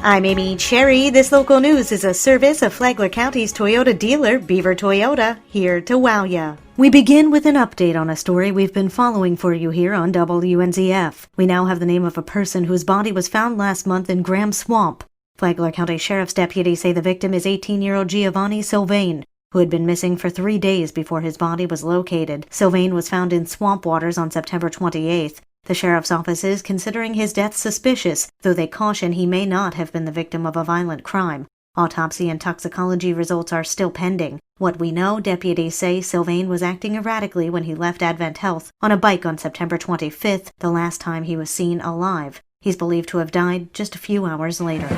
I'm Amy Cherry. This local news is a service of Flagler County's Toyota dealer, Beaver Toyota, here to wow ya. We begin with an update on a story we've been following for you here on WNZF. We now have the name of a person whose body was found last month in Graham Swamp. Flagler County Sheriff's deputies say the victim is 18-year-old Giovanni Sylvain, who had been missing for 3 days before his body was located. Sylvain was found in swamp waters on September 28th. The sheriff's office is considering his death suspicious, though they caution he may not have been the victim of a violent crime. Autopsy and toxicology results are still pending. What we know, deputies say Sylvain was acting erratically when he left Advent Health on a bike on September 25th, the last time he was seen alive. He's believed to have died just a few hours later.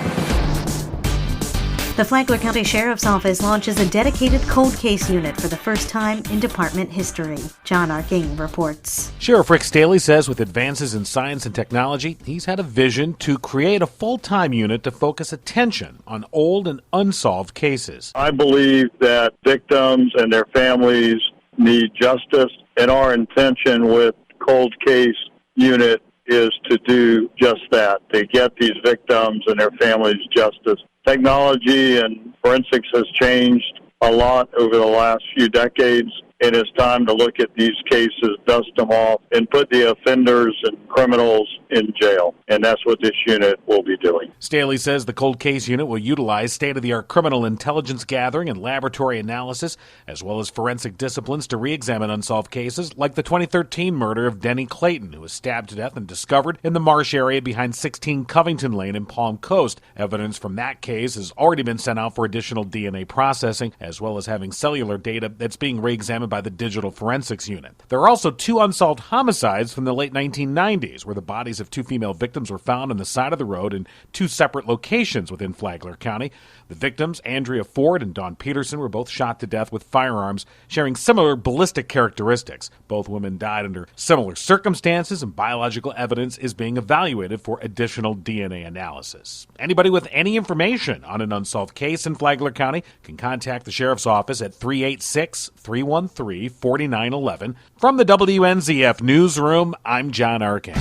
The Flagler County Sheriff's Office launches a dedicated cold case unit for the first time in department history. John Arking reports. Sheriff Rick Staley says with advances in science and technology, he's had a vision to create a full-time unit to focus attention on old and unsolved cases. I believe that victims and their families need justice, and our intention with cold case unit is to do just that, to get these victims and their families justice. Technology and forensics has changed a lot over the last few decades. It is time to look at these cases, dust them off, and put the offenders and criminals in jail. And that's what this unit will be doing. Staley says the cold case unit will utilize state-of-the-art criminal intelligence gathering and laboratory analysis, as well as forensic disciplines to re-examine unsolved cases like the 2013 murder of Denny Clayton, who was stabbed to death and discovered in the marsh area behind 16 Covington Lane in Palm Coast. Evidence from that case has already been sent out for additional DNA processing, as well as having cellular data that's being re-examined by the Digital Forensics Unit. There are also 2 unsolved homicides from the late 1990s, where the bodies of 2 female victims were found on the side of the road in 2 separate locations within Flagler County. The victims, Andrea Ford and Dawn Peterson, were both shot to death with firearms, sharing similar ballistic characteristics. Both women died under similar circumstances, and biological evidence is being evaluated for additional DNA analysis. Anybody with any information on an unsolved case in Flagler County can contact the Sheriff's Office at 386-313-4911. From the WNZF Newsroom, I'm John Arkin.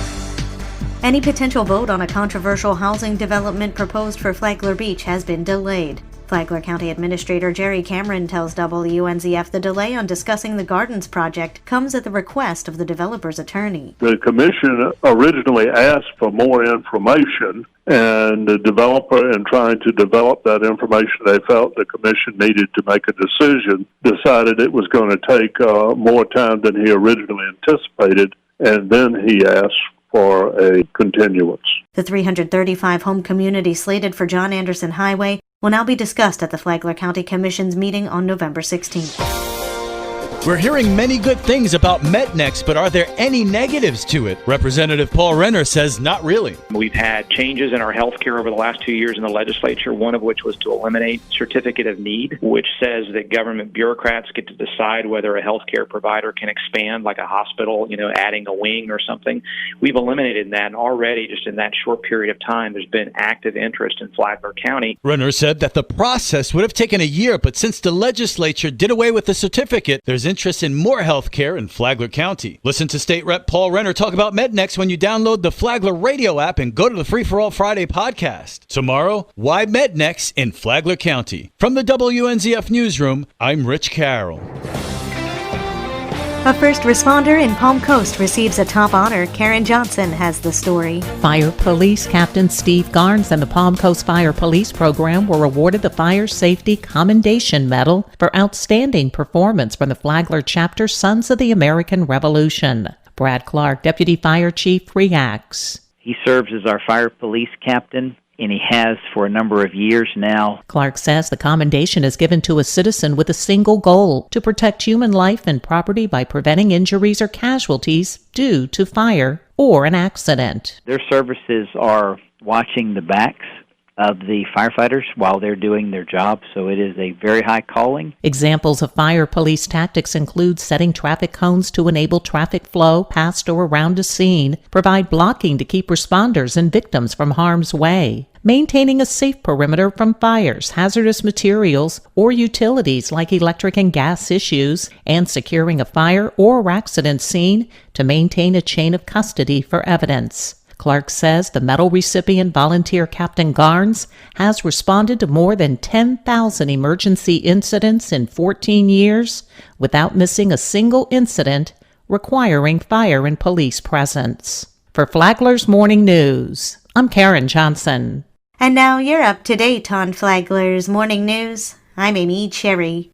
Any potential vote on a controversial housing development proposed for Flagler Beach has been delayed. Flagler County Administrator Jerry Cameron tells WNZF the delay on discussing the Gardens project comes at the request of the developer's attorney. The commission originally asked for more information, and the developer, in trying to develop that information they felt the commission needed to make a decision, decided it was going to take more time than he originally anticipated, and then he asked for a continuance. The 335-home community slated for John Anderson Highway will now be discussed at the Flagler County Commission's meeting on November 16th. We're hearing many good things about Metnex, but are there any negatives to it? Representative Paul Renner says not really. We've had changes in our health care over the last 2 years in the legislature, one of which was to eliminate certificate of need, which says that government bureaucrats get to decide whether a health care provider can expand, like a hospital, adding a wing or something. We've eliminated that, and already just in that short period of time, there's been active interest in Flagler County. Renner said that the process would have taken a year, but since the legislature did away with the certificate, there's interest in more health care in Flagler County. Listen to State Rep Paul Renner talk about Metnex when you download the Flagler radio app and go to the Free for All Friday podcast. Tomorrow, why Metnex in Flagler County? From the WNZF Newsroom, I'm Rich Carroll. A first responder in Palm Coast receives a top honor. Karen Johnson has the story. Fire Police Captain Steve Garnes and the Palm Coast Fire Police Program were awarded the Fire Safety Commendation Medal for outstanding performance from the Flagler Chapter Sons of the American Revolution. Brad Clark, Deputy Fire Chief, reacts. He serves as our fire police captain, and he has for a number of years now. Clark says the commendation is given to a citizen with a single goal: to protect human life and property by preventing injuries or casualties due to fire or an accident. Their services are watching the backs of the firefighters while they're doing their job, so it is a very high calling. Examples of fire police tactics include setting traffic cones to enable traffic flow past or around a scene, provide blocking to keep responders and victims from harm's way, maintaining a safe perimeter from fires, hazardous materials, or utilities like electric and gas issues, and securing a fire or accident scene to maintain a chain of custody for evidence. Clark says the medal recipient volunteer Captain Garnes has responded to more than 10,000 emergency incidents in 14 years without missing a single incident requiring fire and police presence. For Flagler's Morning News, I'm Karen Johnson. And now you're up to date on Flagler's Morning News. I'm Amy Cherry.